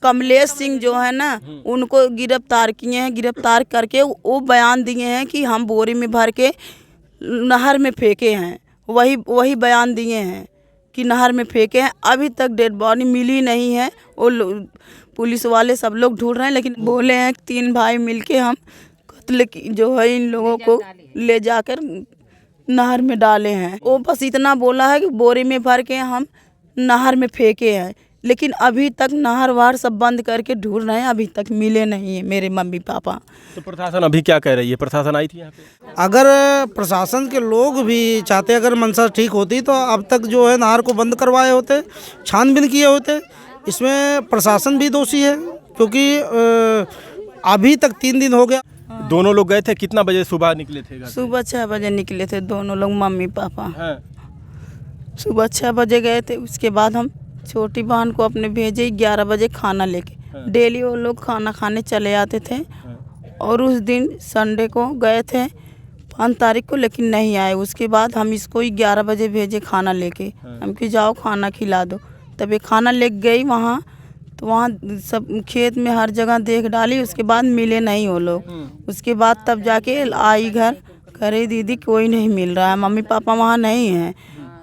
कमलेश सिंह जो है ना, उनको गिरफ्तार किए हैं। गिरफ्तार करके वो बयान दिए हैं कि हम बोरी में भर के नहर में फेंके हैं। वही बयान दिए हैं कि नहर में फेंके हैं। अभी तक डेड बॉडी मिली नहीं है। वो पुलिस वाले सब लोग ढूंढ रहे हैं, लेकिन बोले हैं कि 3 भाई मिलके हम कत्ल की जो है इन लोगों को ले जाकर नहर में डाले हैं। वो बस इतना बोला है कि बोरी में भर के हम नहर में फेंके हैं, लेकिन अभी तक नहर वार सब बंद करके ढूंढ रहे हैं। अभी तक मिले नहीं है मेरे मम्मी पापा। तो प्रशासन अभी क्या कह रही है? प्रशासन आई थी यहाँ पे? अगर प्रशासन के लोग भी चाहते, अगर मंशा ठीक होती तो अब तक जो है नहर को बंद करवाए होते, छानबीन किए होते। इसमें प्रशासन भी दोषी है, क्योंकि अभी तक 3 दिन हो गया। दोनों लोग गए थे कितना बजे सुबह निकले थे घर से? सुबह 6 बजे निकले थे दोनों लोग, मम्मी पापा। हाँ। सुबह 6 बजे गए थे। उसके बाद हम छोटी बहन को अपने भेजे 11 बजे खाना लेके। हाँ। डेली वो लोग खाना खाने चले आते थे। और उस दिन संडे को गए थे 5 तारीख को, लेकिन नहीं आए। उसके बाद हम इसको 11 बजे भेजे खाना लेके। हम कि जाओ खाना खिला दो। तब ये खाना ले गई वहाँ, तो वहाँ सब खेत में हर जगह देख डाली। उसके बाद मिले नहीं वो लोग। उसके बाद तब जाके आई घर, करे दीदी कोई नहीं मिल रहा है, मम्मी पापा वहाँ नहीं हैं।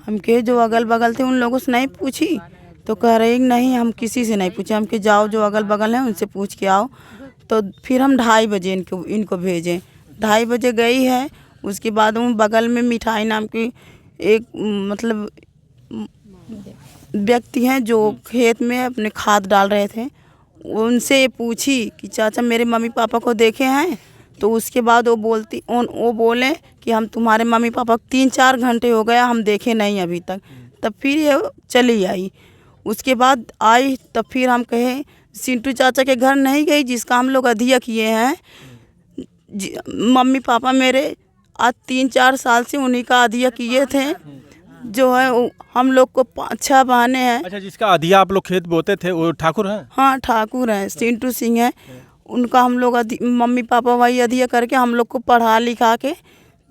हम के जो अगल बगल थे उन लोगों से नहीं पूछी, तो कह रहे नहीं हम किसी से नहीं पूछे। हम के जाओ जो अगल बगल हैं उनसे पूछ के आओ। तो फिर हम 2:30 बजे इनको भेजें। 2:30 बजे गई है। उसके बाद वो बगल में मिठाई नाम की एक मतलब व्यक्ति हैं जो खेत में अपने खाद डाल रहे थे। उनसे पूछी कि चाचा मेरे मम्मी पापा को देखे हैं? तो उसके बाद वो बोले कि हम तुम्हारे मम्मी पापा 3-4 घंटे हो गया हम देखे नहीं अभी तक। तब फिर ये चली आई। उसके बाद आई तब फिर हम कहे सिंटू चाचा के घर नहीं गई, जिसका हम लोग अधिया किए हैं। मम्मी पापा मेरे आज 3-4 साल से उन्हीं का अधिया किए थे। जो है हम लोग को 5-6 बहनें हैं। अच्छा, जिसका अधिया आप लोग खेत बोते थे वो ठाकुर हैं? हाँ ठाकुर हैं, सिंटू सिंह है। उनका हम लोग मम्मी पापा वही अधिया करके हम लोग को पढ़ा लिखा के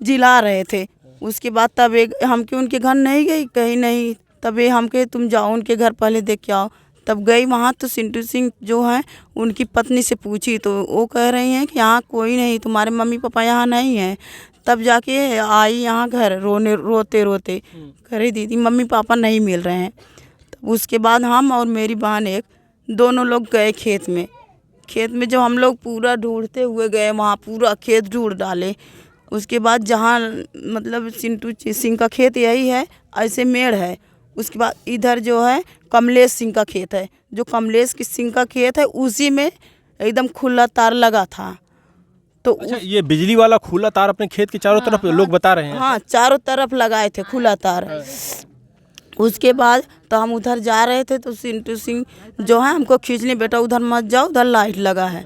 जिला रहे थे। उसके बाद तब हम के उनके घर नहीं गई, कहीं नहीं। तब हम के तुम जाओ उनके घर पहले देख के आओ। तब गई वहाँ, तो सिंटू सिंह जो हैं उनकी पत्नी से पूछी, तो वो कह रही हैं कि यहाँ कोई नहीं, तुम्हारे मम्मी पापा यहाँ नहीं हैं। तब जाके आई यहाँ घर रोते रोते, कह रही दीदी मम्मी पापा नहीं मिल रहे हैं। तब उसके बाद हम और मेरी बहन दोनों लोग गए खेत में। जब हम लोग पूरा ढूंढते हुए गए, वहाँ पूरा खेत ढूंढ डाले। उसके बाद जहाँ मतलब सिंटू सिंह का खेत यही है, ऐसे मेड़ है। उसके बाद इधर जो है कमलेश सिंह का खेत है। जो कमलेश सिंह का खेत है उसी में एकदम खुला तार लगा था। तो अच्छा, ये बिजली वाला खुला तार अपने खेत के चारों तरफ लोग बता रहे हैं? हाँ, चारों तरफ लगाए थे खुला तार। उसके बाद तो हम उधर जा रहे थे, तो सिंटू सिंह जो है हमको खींचने, बेटा उधर मत जाओ, उधर लाइट लगा है।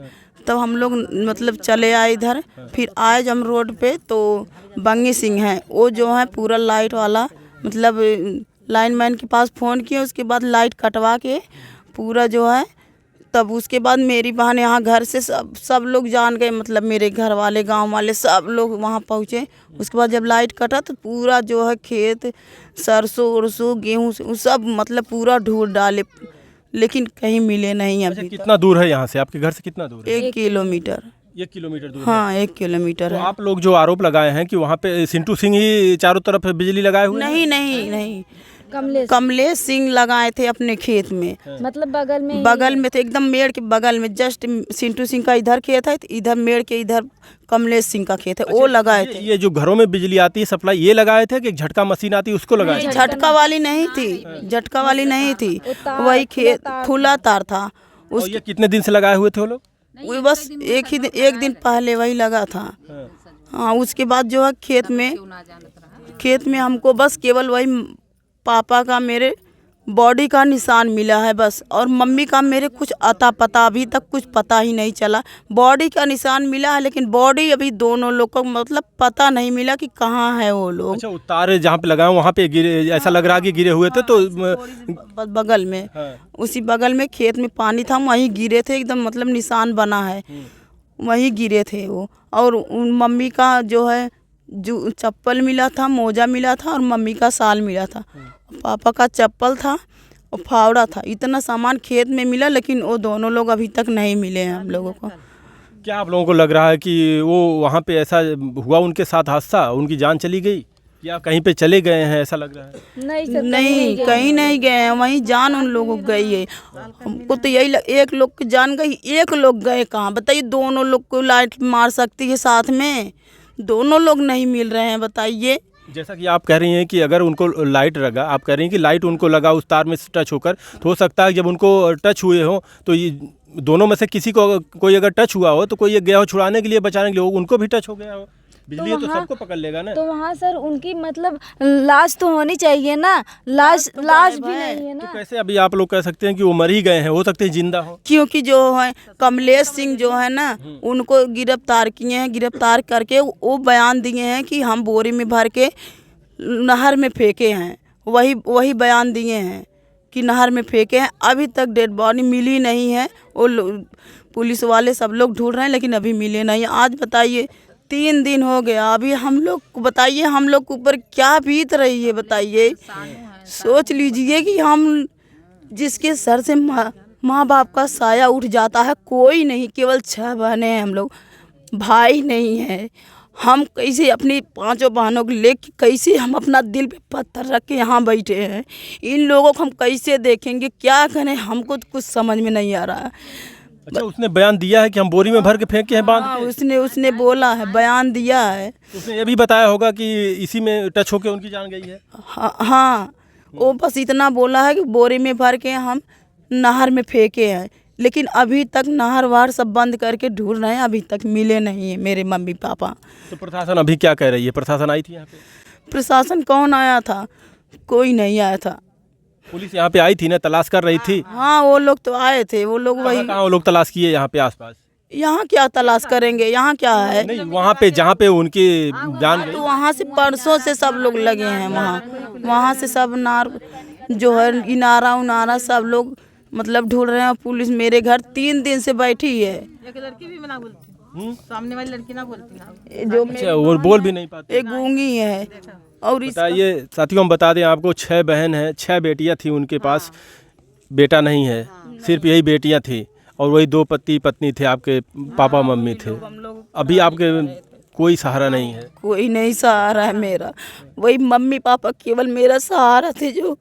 तब हम लोग मतलब चले आए इधर। फिर आए जब हम रोड पे, तो बंगी सिंह हैं, वो जो है पूरा लाइट वाला मतलब लाइनमैन के पास फ़ोन किए। उसके बाद लाइट कटवा के पूरा जो है, तब उसके बाद मेरी बहन यहाँ घर से सब लोग जान गए, मतलब मेरे घर वाले गांव वाले सब लोग वहाँ पहुँचे। उसके बाद जब लाइट कटा तो पूरा जो है खेत सरसों उरसों गेहूँ सब मतलब पूरा ढूंढ डाले, लेकिन कहीं मिले नहीं अभी। कितना दूर है यहाँ से? आपके घर से कितना दूर है? 1 किलोमीटर। 1 किलोमीटर दूर? हाँ 1 किलोमीटर तो है। आप लोग जो आरोप लगाए हैं कि वहाँ पे सिंटू सिंह ही चारों तरफ बिजली लगाए हुए? नहीं, कमलेश सिंह लगाए थे अपने खेत में। मतलब बगल में थे, एकदम मेड़ के बगल में। जस्ट सिंटू सिंह का इधर खेत है, तो इधर मेड़ के इधर कमलेश सिंह का खेत है। वो लगाए थे। ये जो घरों में बिजली आती है सप्लाई, ये लगाए थे कि झटका मशीन आती है उसको लगाए? झटका वाली नहीं थी, वही खेत खुला तार था। और ये कितने दिन से लगाए हुए थे वो लोग? वो बस एक दिन पहले वही लगा था। हाँ, उसके बाद जो है खेत में हमको बस केवल वही पापा का मेरे बॉडी का निशान मिला है बस। और मम्मी का मेरे कुछ अता पता अभी तक कुछ पता ही नहीं चला। बॉडी का निशान मिला है, लेकिन बॉडी अभी दोनों लोग को मतलब पता नहीं मिला कि कहाँ है वो लोग। अच्छा, तार जहाँ पे लगाए वहाँ पे गिरे, ऐसा लग रहा है कि गिरे हुए थे? तो बगल में, उसी बगल में खेत में पानी था, वहीं गिरे थे। एकदम मतलब निशान बना है, वहीं गिरे थे वो। और उन मम्मी का जो है जो चप्पल मिला था, मोजा मिला था, और मम्मी का साल मिला था। पापा का चप्पल था और फावड़ा था, इतना सामान खेत में मिला, लेकिन वो दोनों लोग अभी तक नहीं मिले हैं हम लोगों को। क्या आप लोगों को लग रहा है कि वो वहाँ पे ऐसा हुआ, उनके साथ हादसा, उनकी जान चली गई या कहीं पे चले गए हैं, ऐसा लग रहा है? नहीं सर, नहीं, कहीं नहीं गए हैं, वहीं जान उन लोगों की गई है। हमको तो यही एक लोग की जान गई, एक लोग गए कहाँ बताइए? दोनों लोग को लाइट मार सकती है साथ में, दोनों लोग नहीं मिल रहे हैं, बताइए। जैसा कि आप कह रही हैं कि अगर उनको लाइट लगा, आप कह रही हैं कि लाइट उनको लगा उस तार में टच होकर, तो हो सकता है जब उनको टच हुए हो तो ये दोनों में से किसी को कोई अगर टच हुआ हो तो कोई ये गया हो छुड़ाने के लिए, बचाने के लिए, उनको भी टच हो गया हो। बिजली तो सबको पकड़ लेगा ना। तो वहाँ सर उनकी मतलब लाश तो होनी चाहिए ना, लाश भी नहीं है ना। तो कैसे अभी आप लोग कह सकते हैं कि वो मर ही गए हैं? हो सकते हैं जिंदा हो। क्योंकि जो है कमलेश सिंह जो है ना, उनको गिरफ्तार किए हैं, गिरफ्तार करके वो बयान दिए हैं कि हम बोरी में भर के नहर में फेंके हैं, वही बयान दिए हैं कि नहर में फेंके हैं। अभी तक डेड बॉडी मिली नहीं है, वो पुलिस वाले सब लोग ढूंढ रहे हैं, लेकिन अभी मिले नहीं। आज बताइए 3 दिन हो गया, अभी हम लोग बताइए हम लोग के ऊपर क्या बीत रही है, बताइए। सोच लीजिए कि हम जिसके सर से माँ बाप का साया उठ जाता है, कोई नहीं, केवल 6 बहनें हैं हम लोग, भाई नहीं है। हम कैसे अपनी 5 बहनों को लेके कैसे हम अपना दिल पे पत्थर रख के यहाँ बैठे हैं? इन लोगों को हम कैसे देखेंगे, क्या करें, हमको तो कुछ समझ में नहीं आ रहा है। अच्छा, उसने बयान दिया है कि हम बोरी में भर के फेंके हैं बांध के? उसने बोला है, बयान दिया है। उसने ये भी बताया होगा कि इसी में टच होके उनकी जान गई है? हाँ, वो बस इतना बोला है कि बोरी में भर के हम नहर में फेंके हैं, लेकिन अभी तक नहर वार सब बंद करके ढूंढ रहे हैं, अभी तक मिले नहीं है मेरे मम्मी पापा। तो प्रशासन अभी क्या कह रही है? प्रशासन आई थी यहाँ पे? प्रशासन कौन आया था? कोई नहीं आया था। पुलिस यहाँ पे आई थी ना, तलाश कर रही थी? हाँ, वो लोग तो आए थे, वो लोग वही। कहाँ वो लोग तलाश किए यहाँ पे आसपास? यहाँ क्या तलाश करेंगे, यहाँ क्या है? नहीं, वहाँ पे जहाँ पे उनकी जान गई। तो वहाँ से परसों से सब लोग लगे हैं, वहाँ से सब नार जो है इनारा उनारा सब लोग मतलब ढूंढ रहे हैं। पुलिस मेरे घर 3 दिन से बैठी है। एक लड़की भी मना बोलती, सामने वाली लड़की ना बोलती ना, जो अच्छा, वो बोल भी नहीं पाते। एक गूंगी है। और बताइए साथियों, हम बता दें आपको, 6 बहन हैं, 6 बेटियां थी उनके पास, बेटा नहीं है, सिर्फ यही बेटियां थी, और वही 2 पति पत्नी थे, आपके पापा मम्मी थे। अभी आपके कोई सहारा नहीं है? कोई नहीं सहारा है मेरा, वही मम्मी पापा केवल मेरा सहारा थे, जो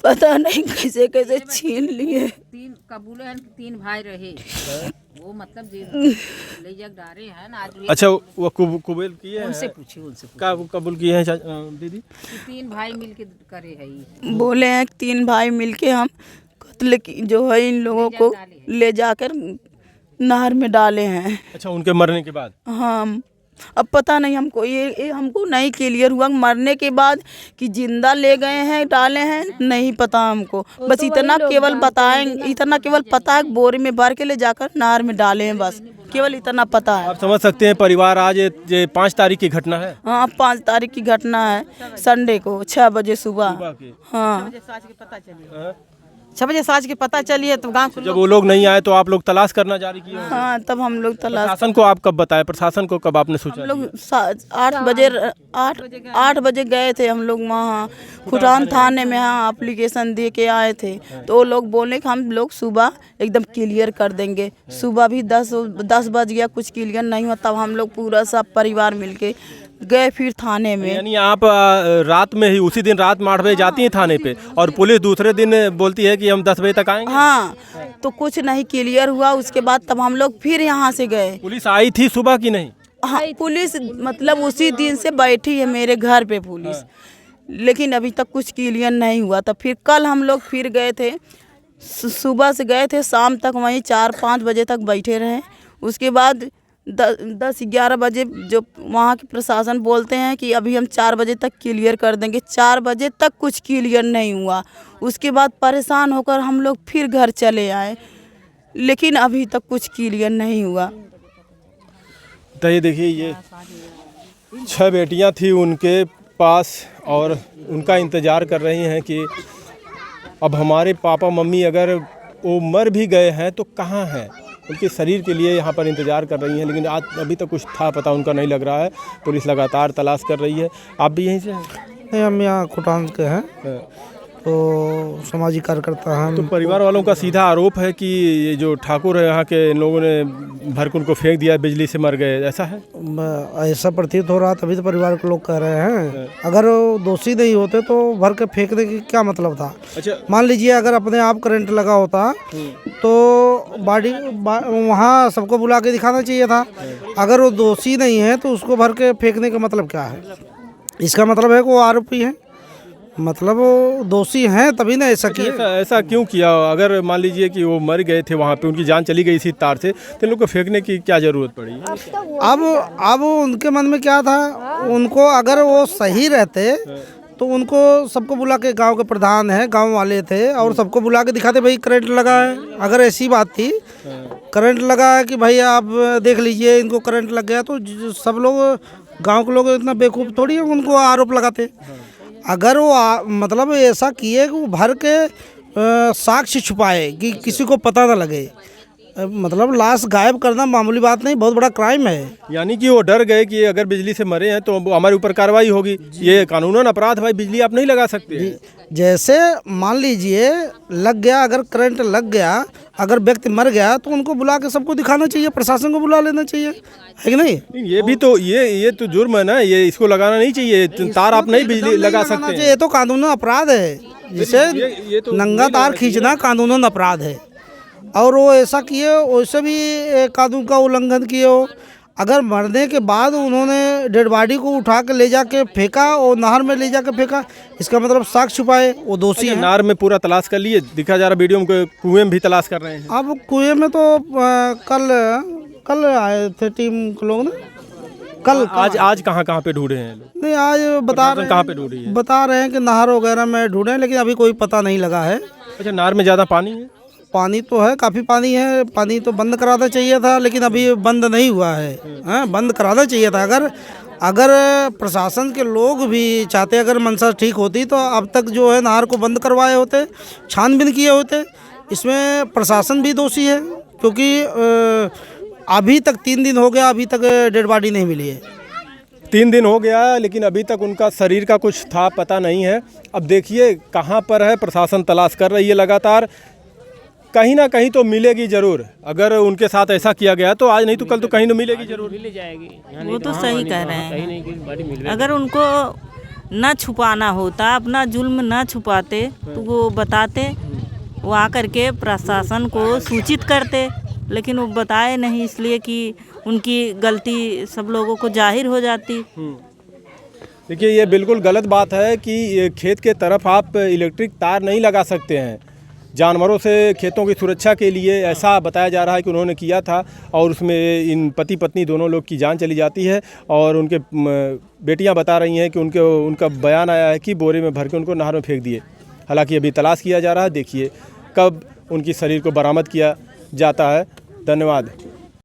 पता नहीं कैसे कैसे छीन लिए। 3 कबूले हैं, 3 भाई रहे, वो मतलब ले जग डारे हैं ना। आज अच्छा, वो कबूल किए हैं? उनसे पूछिए, उनसे कबूल किए हैं दीदी? 3 भाई मिलके करे है ये। बोले हैं 3 भाई मिलके हम कत्ल की जो है इन लोगों को ले जाकर नहर में डाले हैं। अच्छा, उनके मरने के बाद? हाँ, अब पता नहीं हमको, ये हमको नहीं क्लियर हुआ मरने के बाद कि जिंदा ले गए हैं डाले हैं, नहीं पता हमको। बस इतना केवल बताएं, इतना केवल पता है बोरी में भर के ले जाकर नहर में डाले हैं, बस केवल इतना पता है। आप समझ सकते हैं परिवार, आज ये 5 तारीख की घटना है। हाँ, 5 तारीख की घटना है, संडे को 6 बजे सुबह। हाँ, 6 बजे साँझ के पता चली है, तो गाँव के जब वो लोग नहीं आए तो आप लोग तलाश करना जारी किए? हाँ, तब हम लोग तलाश। प्रशासन को आप कब बताए? प्रशासन को कब आपने सोचा? हम लोग 8 बजे गए थे हम लोग वहाँ खुटान थाने में, हाँ एप्लीकेशन दे के आए थे। तो वो लोग बोले कि हम लोग सुबह एकदम क्लियर कर देंगे। सुबह भी 10 बज गया, कुछ क्लियर नहीं हुआ, तब हम लोग पूरा सब परिवार मिलके गए फिर थाने में। यानी आप रात में ही, उसी दिन रात में 8 बजे जाती हैं थाने पे, और पुलिस दूसरे दिन बोलती है कि हम 10 बजे तक आएंगे? हाँ, तो कुछ नहीं क्लियर हुआ, उसके बाद तब हम लोग फिर यहाँ से गए। पुलिस आई थी सुबह की नहीं? हाँ, पुलिस मतलब उसी दिन से बैठी है मेरे घर पे पुलिस, लेकिन अभी तक कुछ क्लियर नहीं हुआ। तो फिर कल हम लोग फिर गए थे, सुबह से गए थे, शाम तक वहीं 4-5 बजे तक बैठे रहे। उसके बाद 10-11 बजे जो वहाँ के प्रशासन बोलते हैं कि अभी हम 4 बजे तक क्लियर कर देंगे। 4 बजे तक कुछ क्लियर नहीं हुआ। उसके बाद परेशान होकर हम लोग फिर घर चले आए, लेकिन अभी तक कुछ क्लियर नहीं हुआ। तो ये देखिए, ये 6 बेटियां थी उनके पास, और उनका इंतज़ार कर रही हैं कि अब हमारे पापा मम्मी अगर वो मर भी गए हैं तो कहाँ हैं, उनके शरीर के लिए यहाँ पर इंतज़ार कर रही हैं। लेकिन आज अभी तक कुछ था पता उनका नहीं लग रहा है। पुलिस लगातार तलाश कर रही है। आप भी यहीं से हैं? नहीं, हम यहाँ खुटान के हैं। तो सामाजिक कार्यकर्ता हम। तो परिवार वालों का सीधा आरोप है कि ये जो ठाकुर है यहाँ के, इन लोगों ने भर के उनको फेंक दिया, बिजली से मर गए, ऐसा है? ऐसा प्रतीत हो रहा, तभी तो परिवार के लोग कह रहे हैं। अगर वो दोषी नहीं होते तो भर के फेंकने की क्या मतलब था? अच्छा, मान लीजिए अगर अपने आप करंट लगा होता तो वहाँ सबको बुला के दिखाना चाहिए था। अगर वो दोषी नहीं है तो उसको भर के फेंकने का मतलब क्या है? इसका मतलब है कि वो आरोपी है, मतलब वो दोषी हैं तभी ना ऐसा किया। ऐसा क्यों किया? अगर मान लीजिए कि वो मर गए थे वहाँ पे, उनकी जान चली गई इसी तार से, तो इन लोग को फेंकने की क्या जरूरत पड़ी? अब उनके मन में क्या था, उनको अगर वो सही रहते तो उनको सबको बुला के, गांव के प्रधान है, गांव वाले थे, और सबको बुला के दिखाते भाई करंट लगा है। अगर ऐसी बात थी, करंट लगा है कि भाई आप देख लीजिए इनको करंट लग गया, तो सब लोग, गांव के लोग इतना बेवकूफ़ थोड़ी है उनको आरोप लगाते। अगर वो मतलब ऐसा किए कि वो भर के साक्ष्य छुपाए कि किसी को पता ना लगे, मतलब लाश गायब करना मामूली बात नहीं, बहुत बड़ा क्राइम है। यानी कि वो डर गए कि अगर बिजली से मरे हैं तो हमारे ऊपर कार्रवाई होगी। ये कानूनन अपराध भाई, बिजली आप नहीं लगा सकते। जैसे मान लीजिए लग गया, अगर करंट लग गया, अगर व्यक्ति मर गया तो उनको बुला के सबको दिखाना चाहिए, प्रशासन को बुला लेना चाहिए, है कि नहीं? ये भी तो ये तो जुर्म है ना, ये इसको लगाना नहीं चाहिए। तार आप नहीं बिजली लगा सकते। ये तो कानूनन अपराध है, जिसे ये तो नंगा तार खींचना कानूनन अपराध है। और वो ऐसा किए, वैसे भी कानून का उल्लंघन किए हो। अगर मरने के बाद उन्होंने डेड बॉडी को उठा के ले जाके फेंका और नहर में ले जाके फेंका, इसका मतलब साक्ष्य छुपाए, वो दोषी है। नहर में पूरा तलाश कर लिए, दिखा जा रहा वीडियो में, कुएं में भी तलाश कर रहे हैं। अब कुएं में तो कल आए थे टीम के लोग ना, कल। आज कहाँ पे ढूंढे हैं लोग? नहीं, आज बता रहे हैं, कहाँ पे ढूंढी है? बता रहे हैं कि नहर वगैरह में ढूंढे, लेकिन अभी कोई पता नहीं लगा है। अच्छा, नहर में ज़्यादा पानी है? पानी तो है, काफ़ी पानी है। पानी तो बंद कराना चाहिए था, लेकिन अभी बंद नहीं हुआ है। हाँ, बंद कराना चाहिए था। अगर प्रशासन के लोग भी चाहते, अगर मंशा ठीक होती तो अब तक जो है नहर को बंद करवाए होते, छानबीन किए होते। इसमें प्रशासन भी दोषी है, क्योंकि अभी तक 3 दिन हो गया, अभी तक डेड बॉडी नहीं मिली है। 3 दिन हो गया, लेकिन अभी तक उनका शरीर का कुछ था पता नहीं है। अब देखिए कहाँ पर है, प्रशासन तलाश कर रही है लगातार, कहीं ना कहीं तो मिलेगी जरूर। अगर उनके साथ ऐसा किया गया तो आज नहीं तो कल तो कहीं तो मिलेगी जरूर। मिल जाएगी। वो तो सही कह रहे हैं। अगर उनको ना छुपाना होता, अपना जुल्म ना छुपाते तो वो बताते, वो आकर के प्रशासन को सूचित करते, लेकिन वो बताए नहीं, इसलिए कि उनकी गलती सब लोगों को जाहिर हो जाती। देखिए, ये बिल्कुल गलत बात है कि खेत के तरफ आप इलेक्ट्रिक तार नहीं लगा सकते हैं। जानवरों से खेतों की सुरक्षा के लिए ऐसा बताया जा रहा है कि उन्होंने किया था, और उसमें इन पति पत्नी दोनों लोग की जान चली जाती है। और उनके बेटियां बता रही हैं कि उनका बयान आया है कि बोरे में भर के उनको नहर में फेंक दिए। हालांकि अभी तलाश किया जा रहा है, देखिए कब उनकी शरीर को बरामद किया जाता है। धन्यवाद।